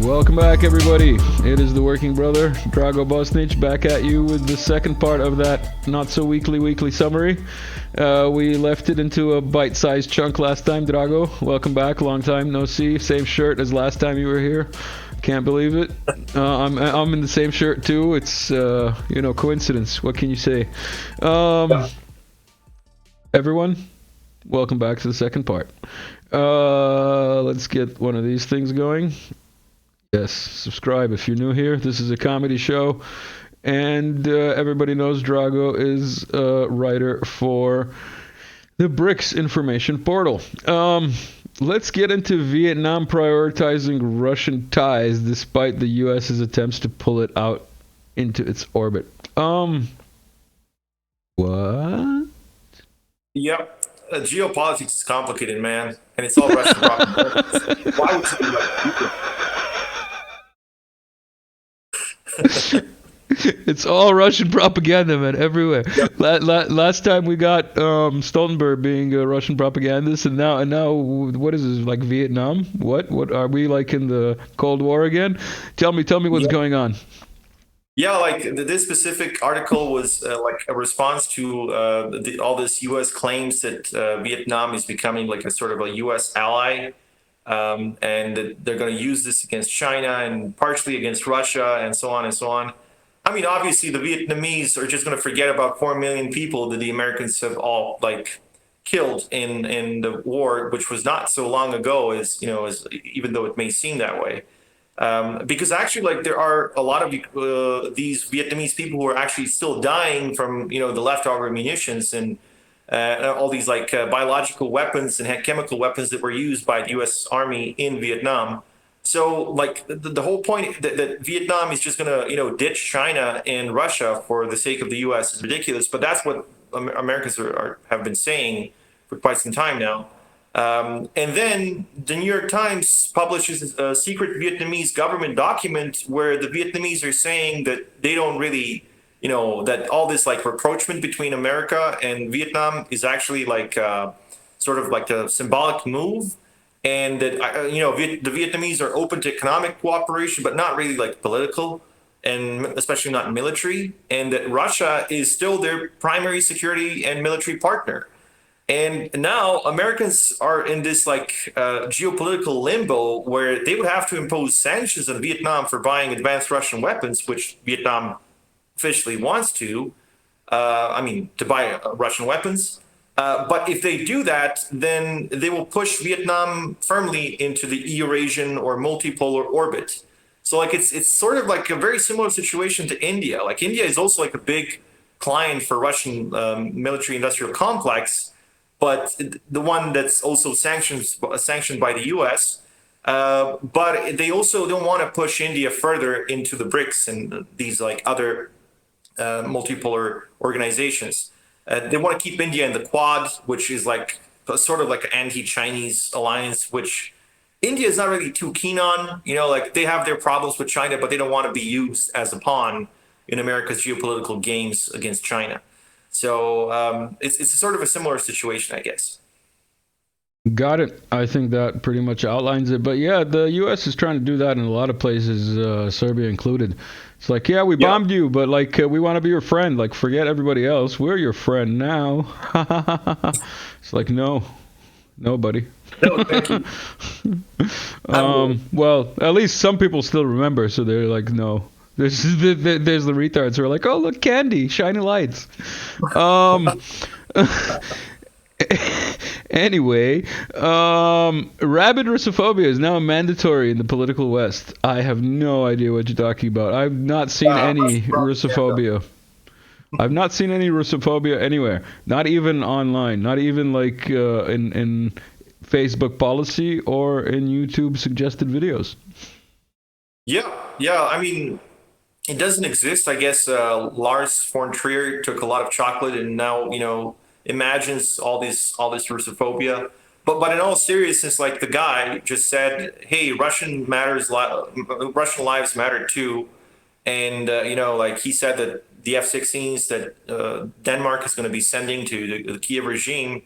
Welcome back, everybody. It is the Working Brother, Drago Bosnic, back at you with the second part of that not-so-weekly summary. We left it into a bite-sized chunk last time, Drago. Welcome back, long time no see. Same shirt as last time you were here. Can't believe it. I'm in the same shirt, too. It's, coincidence. What can you say? Everyone, welcome back to the second part. Let's get one of these things going. Yes, subscribe if you're new here. This is a comedy show, and everybody knows Drago is a writer for the BRICS information portal. Let's get into Vietnam prioritizing Russian ties despite the U.S.'s attempts to pull it out into its orbit. What? Yep. Geopolitics is complicated, man, and it's all Russian propaganda. Why would you do that? It's all Russian propaganda, man, everywhere. Yep. Last time we got Stoltenberg being a Russian propagandist, and now what is this, like Vietnam? What are we, like in the Cold War again? Tell me what's going on. Yeah, like this specific article was like a response to all this U.S. claims that Vietnam is becoming like a sort of a U.S. ally, and that they're going to use this against China and partially against Russia and so on and so on. I mean, obviously, the Vietnamese are just going to forget about 4 million people that the Americans have all like killed in the war, which was not so long ago, as even though it may seem that way. Because actually, like there are a lot of these Vietnamese people who are actually still dying from the leftover munitions and all these like biological weapons and chemical weapons that were used by the U.S. Army in Vietnam. So like the whole point that Vietnam is just going to ditch China and Russia for the sake of the U.S. is ridiculous. But that's what Americans have been saying for quite some time now. And then the New York Times publishes a secret Vietnamese government document where the Vietnamese are saying that they don't really, that all this like rapprochement between America and Vietnam is actually like sort of like a symbolic move. And that, the Vietnamese are open to economic cooperation, but not really like political and especially not military. And that Russia is still their primary security and military partner. And now Americans are in this like geopolitical limbo where they would have to impose sanctions on Vietnam for buying advanced Russian weapons, which Vietnam officially wants to buy Russian weapons. But if they do that, then they will push Vietnam firmly into the Eurasian or multipolar orbit. So like it's sort of like a very similar situation to India. Like India is also like a big client for Russian military industrial complex, but the one that's also sanctioned by the U.S. But they also don't want to push India further into the BRICS and these like other multipolar organizations. They want to keep India in the Quad, which is like sort of like an anti-Chinese alliance, which India is not really too keen on. Like they have their problems with China, but they don't want to be used as a pawn in America's geopolitical games against China. So it's sort of a similar situation, I guess. Got it. I think that pretty much outlines it. But yeah, the U.S. is trying to do that in a lot of places, Serbia included. It's like, yeah, we bombed you, but like we want to be your friend. Like, forget everybody else. We're your friend now. It's like, no, buddy. No, thank you. Well, at least some people still remember, so they're like, no. There's the retards who are like, oh, look, candy, shiny lights. Anyway, rabid Russophobia is now mandatory in the political West. I have no idea what you're talking about. I've not seen any Russophobia. I've not seen any Russophobia anywhere. Not even online. Not even like in Facebook policy or in YouTube suggested videos. Yeah. I mean, it doesn't exist. I guess Lars von Trier took a lot of chocolate and now imagines all this Russophobia. But in all seriousness, like the guy just said, hey, Russian lives matter too. And like he said that the F-16s that Denmark is going to be sending to the Kiev regime,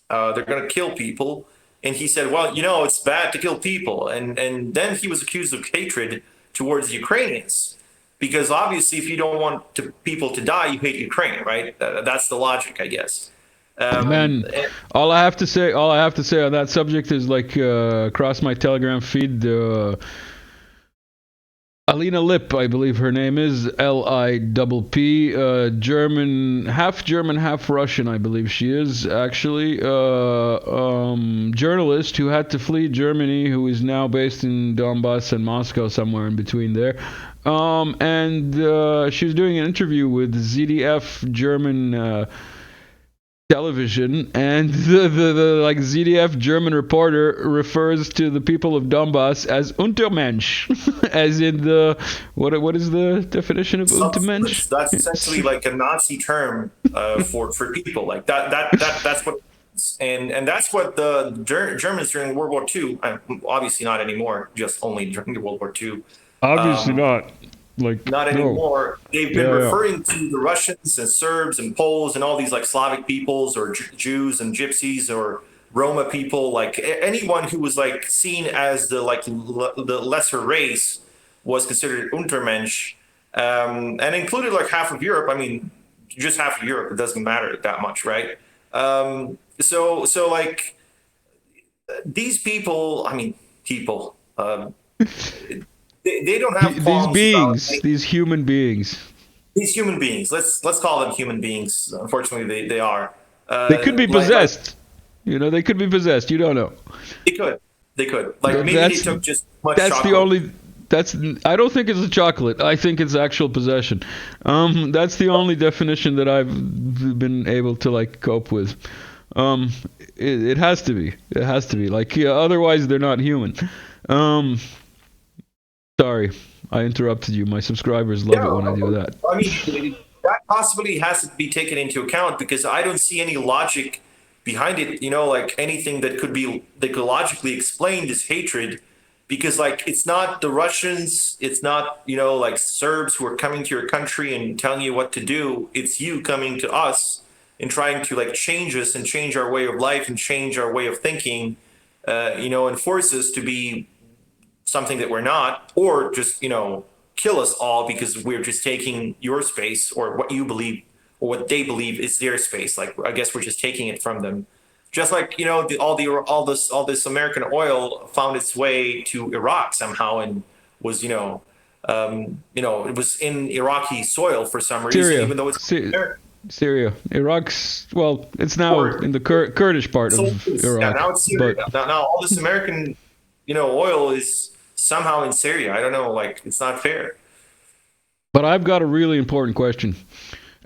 they're going to kill people. and he said, well, it's bad to kill people, and then he was accused of hatred towards the Ukrainians, because obviously, if you don't want people to die, you hate Ukraine, right? That's the logic, I guess. Man, And all I have to say on that subject is like across my Telegram feed. Alina Lipp, I believe her name is Lipp. German, half Russian, I believe she is actually. Journalist who had to flee Germany, who is now based in Donbass and Moscow, somewhere in between there. And she was doing an interview with ZDF German television, and the like ZDF German reporter refers to the people of Donbass as Untermensch, as in the what is the definition of Untermensch? that's essentially like a Nazi term for people like that's what. And that's what the Germans during World War II, obviously not anymore, just only during World War II. Obviously not. Like Not anymore. No. They've been referring to the Russians and Serbs and Poles and all these like Slavic peoples, or Jews and Gypsies or Roma people, like anyone who was like seen as the the lesser race was considered Untermensch, and included like half of Europe. I mean, just half of Europe. It doesn't matter that much, right? So like these people. I mean, people. They don't have These qualms beings, about these human beings. these human beings. Let's call them human beings. Unfortunately, they are. They could be Like possessed. They could be possessed. You don't know. they could. Like maybe they That's took just much that's chocolate. the only. That's I don't think it's a chocolate. I think it's actual possession. That's the only definition that I've been able to like cope with. Um, it has to be. It has to be. Like otherwise they're not human. Um, Sorry, I interrupted you. My subscribers love it when I do that. I mean, that possibly has to be taken into account, because I don't see any logic behind it. Like anything that could logically explain this hatred, because like it's not the Russians, it's not like Serbs who are coming to your country and telling you what to do. It's you coming to us and trying to like change us and change our way of life and change our way of thinking, and force us to be something that we're not, or just kill us all because we're just taking your space, or what you believe or what they believe is their space. Like I guess we're just taking it from them. Just like all this American oil found its way to Iraq somehow, and was it was in Iraqi soil for some reason, Syria, even though it's Syria, Iraq's. Well, it's now in the Kurdish part of Iraq. Now it's Syria. But Now all this American oil is somehow in Syria. I don't know. Like it's not fair. but I've got a really important question,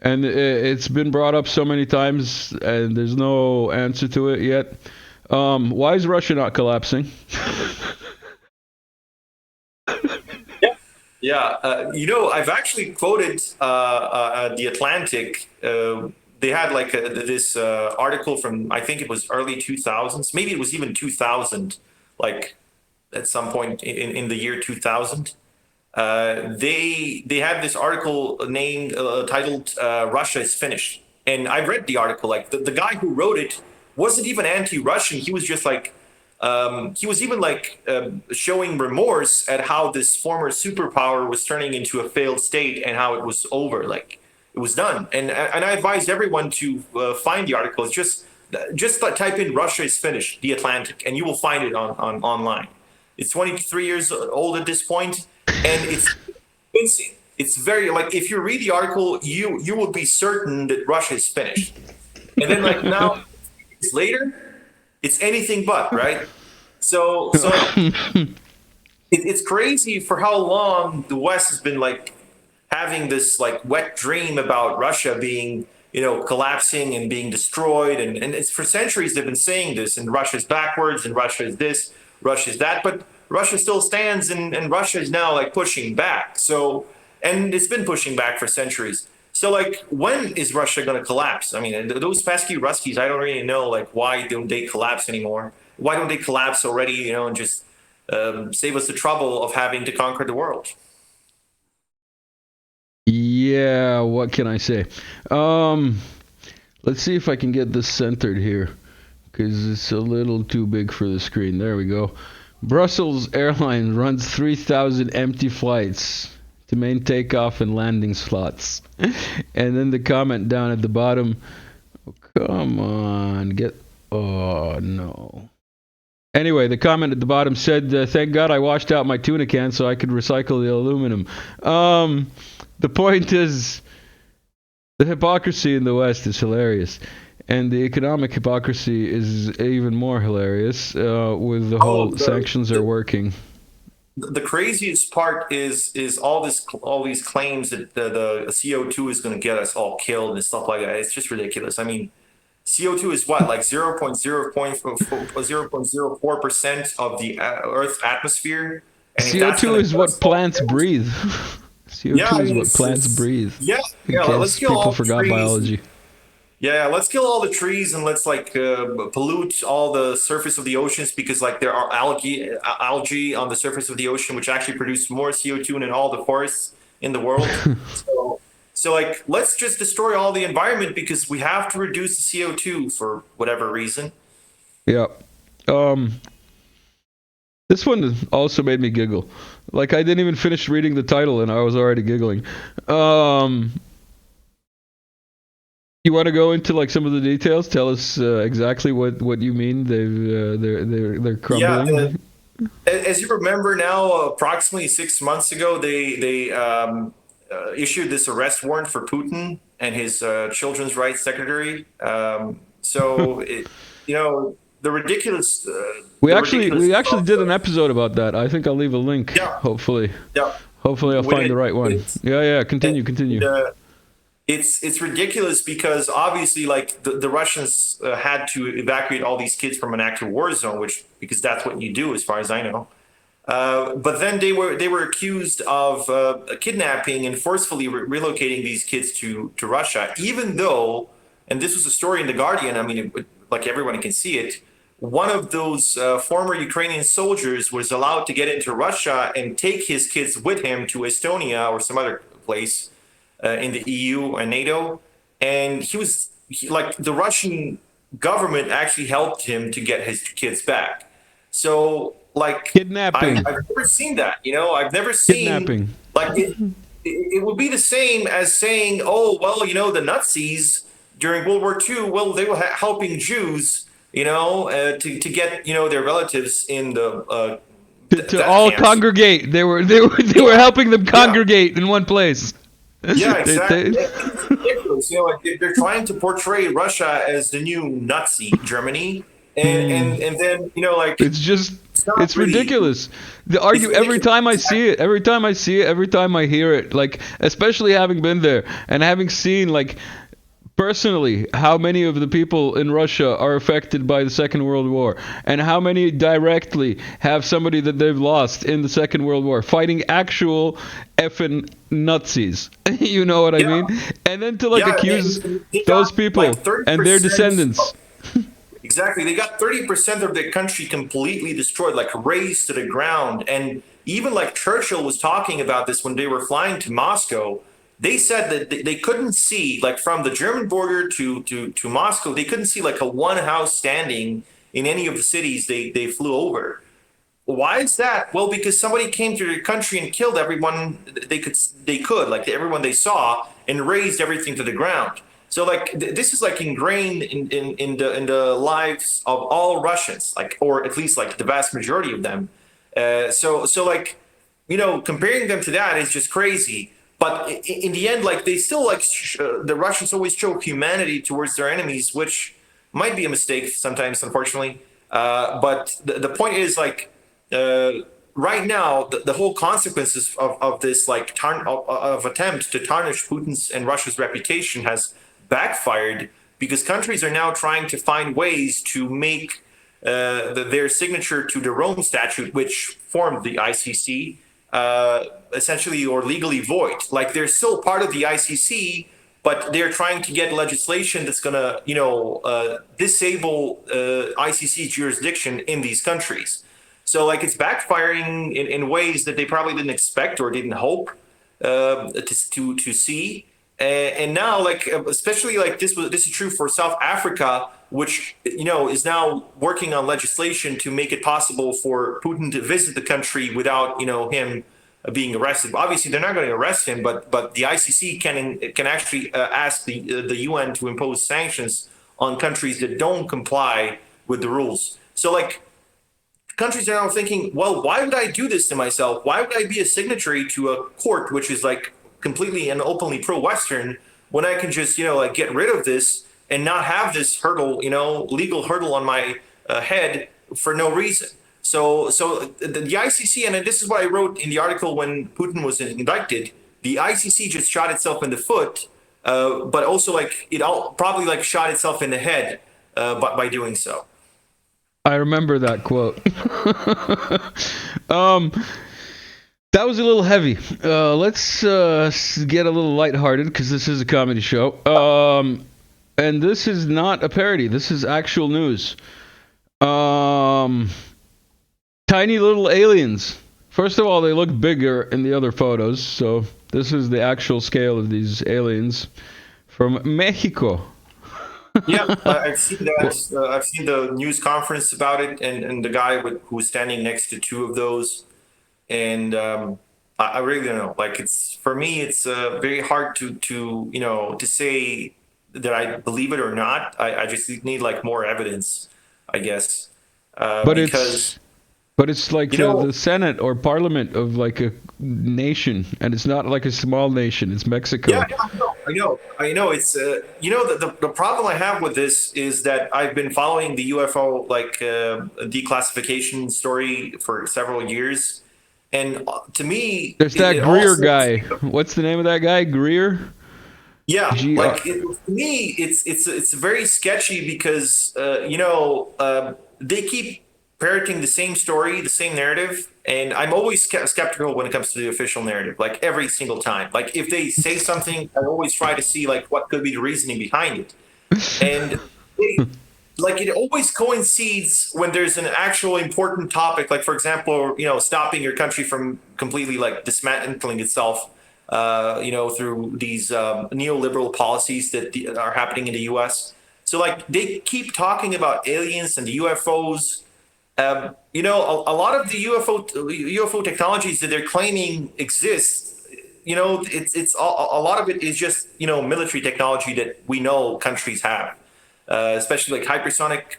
and it's been brought up so many times, and there's no answer to it yet. Why is Russia not collapsing? Yeah, I've actually quoted the Atlantic. They had like this article from, I think it was early 2000s, maybe it was even 2000, like at some point in the year 2000. They had this article titled "Russia is Finished," and I read the article. Like the guy who wrote it wasn't even anti-Russian. He was just like he was even like showing remorse at how this former superpower was turning into a failed state and how it was over. Like it was done. And I advised everyone to find the article. It's just type in "Russia is Finished," The Atlantic, and you will find it on online. It's 23 years old at this point, and it's very like if you read the article, you will be certain that Russia is finished. And then like now, years later, it's anything but, right? So it's crazy for how long the West has been like having this like wet dream about Russia being collapsing and being destroyed, and it's for centuries they've been saying this, and Russia's backwards and Russia is this, Russia is that, but Russia still stands, and Russia is now like pushing back. So, and it's been pushing back for centuries. So like, when is Russia going to collapse? I mean, those pesky Ruskies, I don't really know, like, why don't they collapse anymore? Why don't they collapse already, and just save us the trouble of having to conquer the world? Yeah, what can I say? Let's see if I can get this centered here, because it's a little too big for the screen. There we go. Brussels Airlines runs 3,000 empty flights to main takeoff and landing slots. And then the comment down at the bottom, oh, come on, oh no. Anyway, the comment at the bottom said, thank God I washed out my tuna can so I could recycle the aluminum. The point is, the hypocrisy in the West is hilarious. And the economic hypocrisy is even more hilarious with the whole sanctions are working. The craziest part is all these claims that the CO2 is going to get us all killed and stuff like that. It's just ridiculous. I mean, CO2 is what, like 0.04% of the Earth's atmosphere. And CO2 is what plants breathe. CO2 is what plants breathe. Yeah, let's kill people forgot biology. Yeah, let's kill all the trees and let's pollute all the surface of the oceans because there are algae on the surface of the ocean which actually produce more CO2 than all the forests in the world. so let's just destroy all the environment because we have to reduce the CO2 for whatever reason. Yeah. This one also made me giggle. I didn't even finish reading the title and I was already giggling. You want to go into some of the details? Tell us exactly what you mean. They're crumbling. Yeah, as you remember now, approximately 6 months ago, they issued this arrest warrant for Putin and his children's rights secretary. The ridiculous. We actually did an episode about that. I think I'll leave a link. Yeah. Hopefully. Yeah. Hopefully I'll find the right one. Yeah. Continue. It's ridiculous because obviously the Russians had to evacuate all these kids from an active war zone, because that's what you do as far as I know. But then they were accused of kidnapping and forcefully relocating these kids to Russia, even though, and this was a story in The Guardian, I mean, everyone can see it, one of those former Ukrainian soldiers was allowed to get into Russia and take his kids with him to Estonia or some other place in the EU and NATO, and the Russian government actually helped him to get his kids back. So kidnapping. I've never seen that. I've never seen kidnapping. It would be the same as saying, oh well, the Nazis during World War II, well, they were helping Jews, to get their relatives in the to all camps. Congregate. They were helping them congregate in one place. Yeah, exactly. It's ridiculous. They're trying to portray Russia as the new Nazi Germany, and then it's ridiculous. The argument every time I see it, every time I hear it, especially having been there and having seen personally how many of the people in Russia are affected by the Second World War and how many directly have somebody that they've lost in the Second World War fighting actual effing Nazis. You know what I mean? And then to accuse those people and their descendants. Exactly. They got 30% of their country completely destroyed, razed to the ground. And even Churchill was talking about this when they were flying to Moscow. They said that they couldn't see, from the German border to Moscow, they couldn't see a one house standing in any of the cities they flew over. Why is that? Well, because somebody came to their country and killed everyone they could, everyone they saw, and razed everything to the ground. So this is ingrained in the lives of all Russians, or at least the vast majority of them. Comparing them to that is just crazy. But in the end, they still the Russians always show humanity towards their enemies, which might be a mistake sometimes, unfortunately. But the point is, right now, the whole consequences of this attempt to tarnish Putin's and Russia's reputation has backfired because countries are now trying to find ways to make their signature to the Rome Statute, which formed the ICC. Essentially or legally void. They're still part of the ICC, but they're trying to get legislation that's going to, disable ICC jurisdiction in these countries. So it's backfiring in ways that they probably didn't expect or didn't hope to see. And now, especially this is true for South Africa, which is now working on legislation to make it possible for Putin to visit the country without him being arrested. Obviously, they're not going to arrest him, but the ICC can actually ask the UN to impose sanctions on countries that don't comply with the rules. So like countries are now thinking, well, why would I do this to myself? Why would I be a signatory to a court which is like completely and openly pro-Western when I can just like get rid of this and not have this hurdle, legal hurdle on my head for no reason. So the ICC, and this is what I wrote in the article when Putin was indicted, the ICC just shot itself in the foot, but also like it probably like shot itself in the head by doing so. I remember that quote. That was a little heavy. Let's get a little lighthearted because this is a comedy show. And this is not a parody. This is actual news. Tiny little aliens. First of all, they look bigger in the other photos. So this is the actual scale of these aliens from Mexico. Yeah, I've seen that. I've seen the news conference about it, and the guy who was standing next to two of those. And I really don't know. Like for me, it's very hard to say that I believe it or not. I just need like more evidence, I guess. But it's like the Senate or Parliament of like a nation, and it's not like a small nation. It's Mexico. Yeah, I know. It's the problem I have with this is that I've been following the UFO declassification story for several years, and to me, there's that Greer guy. What's the name of that guy? Greer. Yeah, to me, it's very sketchy because they keep parroting the same story, the same narrative, and I'm always skeptical when it comes to the official narrative. Like every single time, like if they say something, I always try to see like what could be the reasoning behind it, and it always coincides when there's an actual important topic. Like for example, stopping your country from completely like dismantling itself. Through these neoliberal policies that are happening in the U.S. So like they keep talking about aliens and the UFOs. A lot of the UFO technologies that they're claiming exist. It's a lot of it is just military technology that we know countries have, especially like hypersonic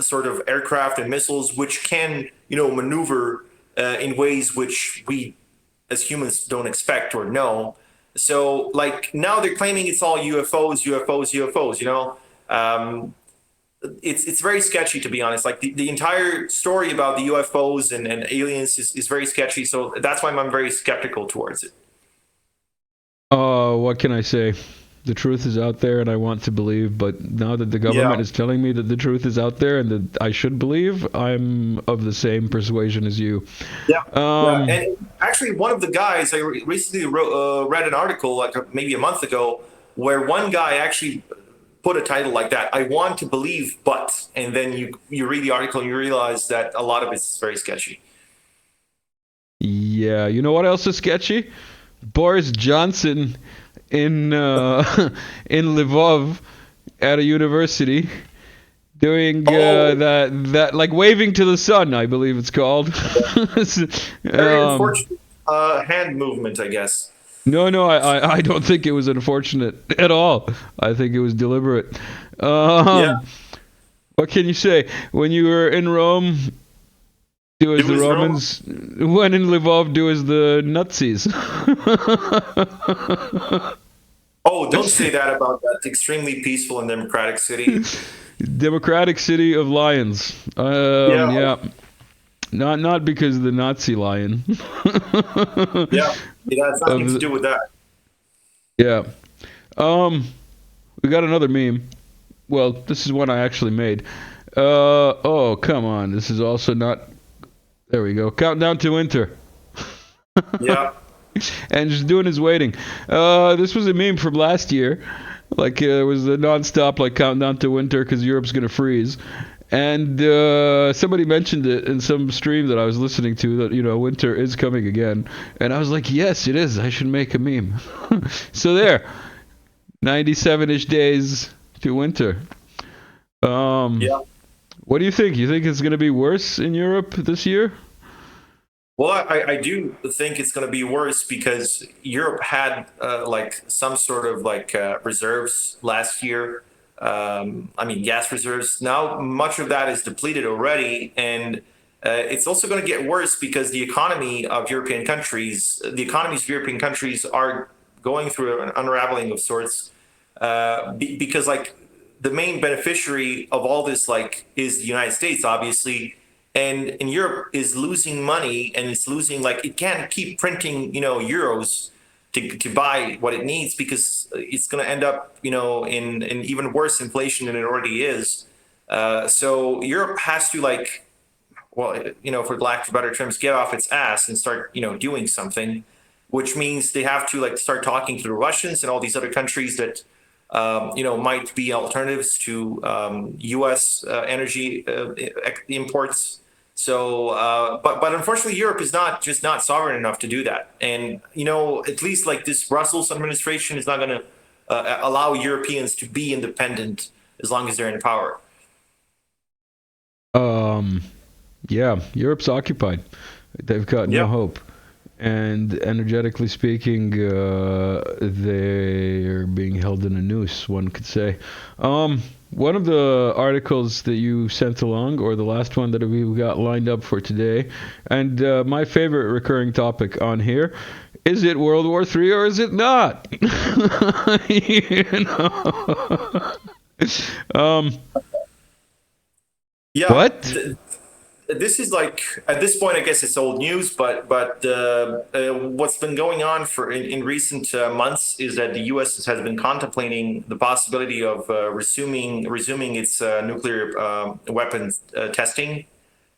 sort of aircraft and missiles, which can maneuver in ways which we as humans don't expect or know. So like now they're claiming it's all UFOs. It's very sketchy, to be honest. Like the entire story about the UFOs and aliens is very sketchy. So that's why I'm very skeptical towards it. What can I say? The truth is out there and I want to believe, but now that the government is telling me that the truth is out there and that I should believe, I'm of the same persuasion as you. Yeah. And actually one of the guys, I recently read an article like maybe a month ago where one guy actually put a title like that, I want to believe, but, and then you read the article and you realize that a lot of it's very sketchy. Yeah. You know what else is sketchy? Boris Johnson in Lvov at a university doing that like waving to the sun, I believe it's called. Very unfortunate hand movement, I guess. No, I don't think it was unfortunate at all. I think it was deliberate. What can you say? When you were in Rome, do as the Romans. When in Lvov, do as the Nazis. Oh, don't say that about that extremely peaceful and democratic city. Democratic city of lions. Yeah. Not because of the Nazi lion. Yeah, it has nothing to do with that. Yeah. We got another meme. Well, this is one I actually made. Oh, come on. This is also not... There we go. Countdown to winter. Yeah. And just doing his waiting. This was a meme from last year. Like, it was a non-stop, like, countdown to winter because Europe's going to freeze. And somebody mentioned it in some stream that I was listening to that, winter is coming again. And I was like, yes, it is. I should make a meme. So there. 97-ish days to winter. Um, Yeah. what do you think? You think it's going to be worse in Europe this year? Well, I do think it's going to be worse because Europe had like some sort of like reserves last year. I mean, gas reserves. Now, much of that is depleted already. And it's also going to get worse because the economies of European countries are going through an unraveling of sorts because like the main beneficiary of all this like is the United States, obviously, and in Europe is losing money and it's losing like it can't keep printing euros to buy what it needs because it's going to end up in even worse inflation than it already is. So Europe has to like well for lack of better terms get off its ass and start doing something, which means they have to like start talking to the Russians and all these other countries that might be alternatives to U.S. Energy imports. So, but unfortunately, Europe is not sovereign enough to do that. And at least like this Brussels administration is not going to allow Europeans to be independent as long as they're in power. Um, yeah, Europe's occupied. They've got no Yep. hope. And energetically speaking, they're being held in a noose, one could say. One of the articles that you sent along, or the last one that we got lined up for today, and my favorite recurring topic on here, is it World War III or is it not? You know? um, Yeah. what? This is like at this point, I guess it's old news, but what's been going on in recent months is that the U.S. has been contemplating the possibility of resuming its nuclear weapons testing,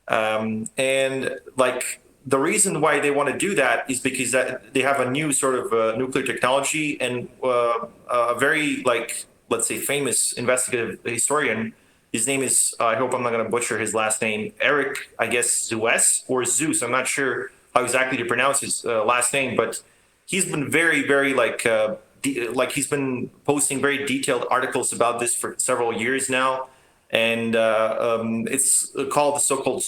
and like the reason why they want to do that is because that they have a new sort of nuclear technology and a very like let's say famous investigative historian. His name is I hope I'm not going to butcher his last name. Eric, I guess Zeus or Zeus. I'm not sure how exactly to pronounce his last name, but he's been very like like he's been posting very detailed articles about this for several years now, and it's called the so-called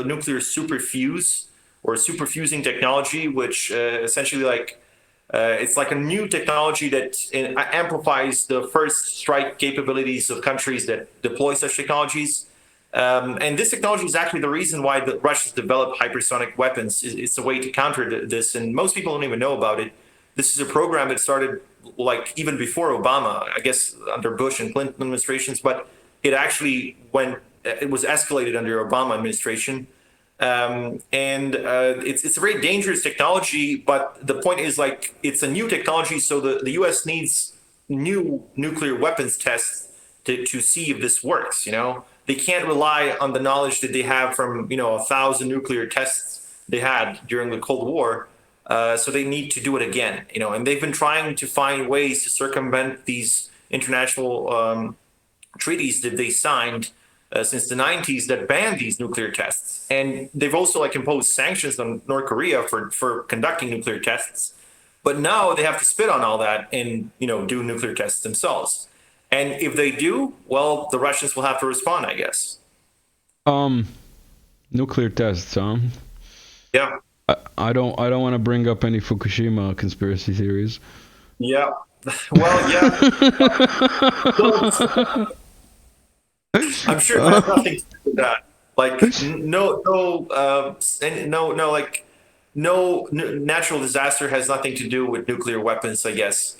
nuclear superfuse or superfusing technology, which essentially like it's like a new technology that amplifies the first strike capabilities of countries that deploy such technologies. And this technology is actually the reason why the Russians developed hypersonic weapons. It's a way to counter this, and most people don't even know about it. This is a program that started like even before Obama, I guess under Bush and Clinton administrations, but it actually went. It was escalated under Obama administration, and it's a very dangerous technology. But the point is like it's a new technology, so the U.S. needs new nuclear weapons tests to see if this works. They can't rely on the knowledge that they have from 1,000 nuclear tests they had during the Cold War. So they need to do it again. And they've been trying to find ways to circumvent these international treaties that they signed since the 90s that ban these nuclear tests. And they've also like imposed sanctions on North Korea for conducting nuclear tests. But now they have to spit on all that and do nuclear tests themselves. And if they do, well, the Russians will have to respond, I guess. Um, nuclear tests, huh? Yeah. I don't want to bring up any Fukushima conspiracy theories. Yeah. Well, yeah. I'm sure it has nothing to do with that. Like like natural disaster has nothing to do with nuclear weapons, I guess.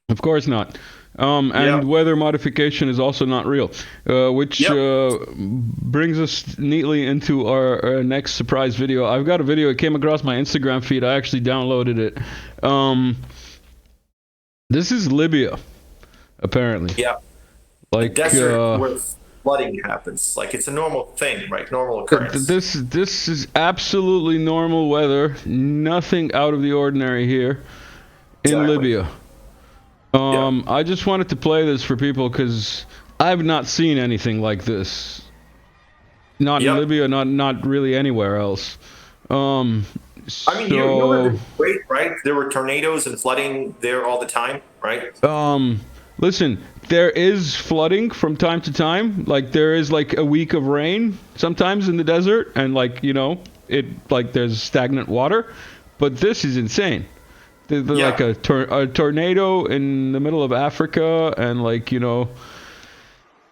Of course not. Yeah. And weather modification is also not real, which Yep. brings us neatly into our next surprise video. I've got a video. It came across my Instagram feed. I actually downloaded it. This is Libya, apparently. Yeah. A Like desert where flooding happens. Like it's a normal thing, right? Normal occurrence. this is absolutely normal weather. Nothing out of the ordinary here in Exactly. Libya. Yeah. I just wanted to play this for people because I've not seen anything like this. Not in Yep. Libya, not really anywhere else. Um, I mean, you live so, in Kuwait, right? There were tornadoes and flooding there all the time, right? listen, there is flooding from time to time. Like there is like a week of rain sometimes in the desert, and like it like there's stagnant water. But this is insane. There's like a tornado in the middle of Africa, and like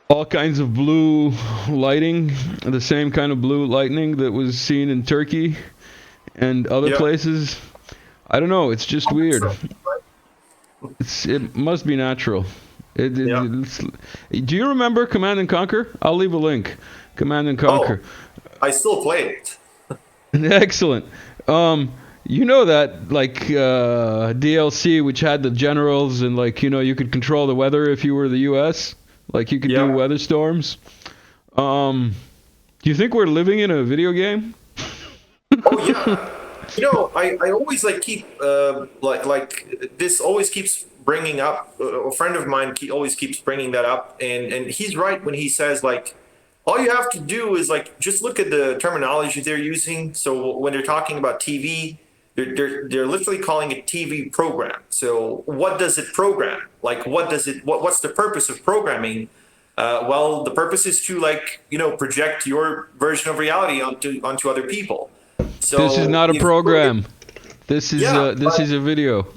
all kinds of blue lighting, the same kind of blue lightning that was seen in Turkey and other places. I don't know. It's just weird. It must be natural. Do you remember Command and Conquer? I'll leave a link. Command and Conquer. Oh, I still play it. Excellent. You know that like DLC which had the generals and like you could control the weather if you were the U.S. Like you could do weather storms. Do you think we're living in a video game? Oh yeah. I always like keep like this always keeps bringing up. A friend of mine always keeps bringing that up, and he's right when he says like all you have to do is like just look at the terminology they're using. So when they're talking about TV, they're literally calling it TV program. So what does it program? Like what's the purpose of programming? Well, the purpose is to like project your version of reality onto other people. So this is not a program. This is a video.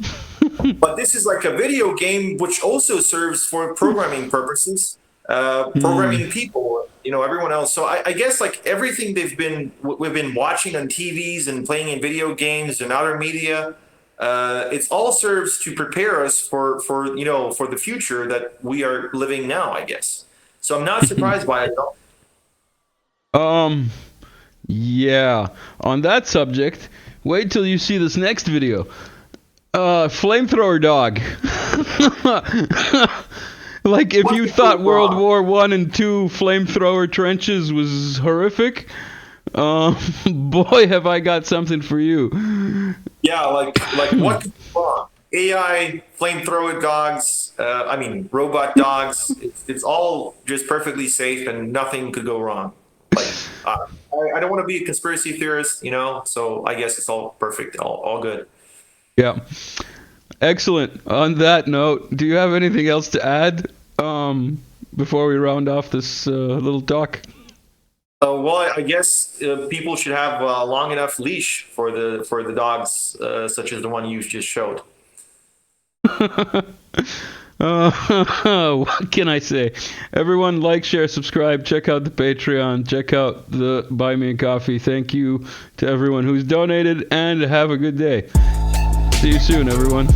But this is like a video game which also serves for programming purposes, programming people, everyone else. So I guess like everything we've been watching on TVs and playing in video games and other media, it all serves to prepare us for the future that we are living now, I guess. So I'm not surprised by it at all. Yeah. On that subject, wait till you see this next video. Flamethrower dog. Like if you thought World War I and II flamethrower trenches was horrific, boy have I got something for you. Yeah, like what could go wrong? AI flamethrower dogs. Robot dogs. It's all just perfectly safe and nothing could go wrong. Like I don't want to be a conspiracy theorist, so I guess it's all perfect, all good. Yeah. Excellent. On that note, do you have anything else to add before we round off this little talk? Well, I guess people should have a long enough leash for the dogs, such as the one you just showed. What can I say? Everyone, like, share, subscribe. Check out the Patreon. Check out the Buy Me a Coffee. Thank you to everyone who's donated, and have a good day. See you soon, everyone.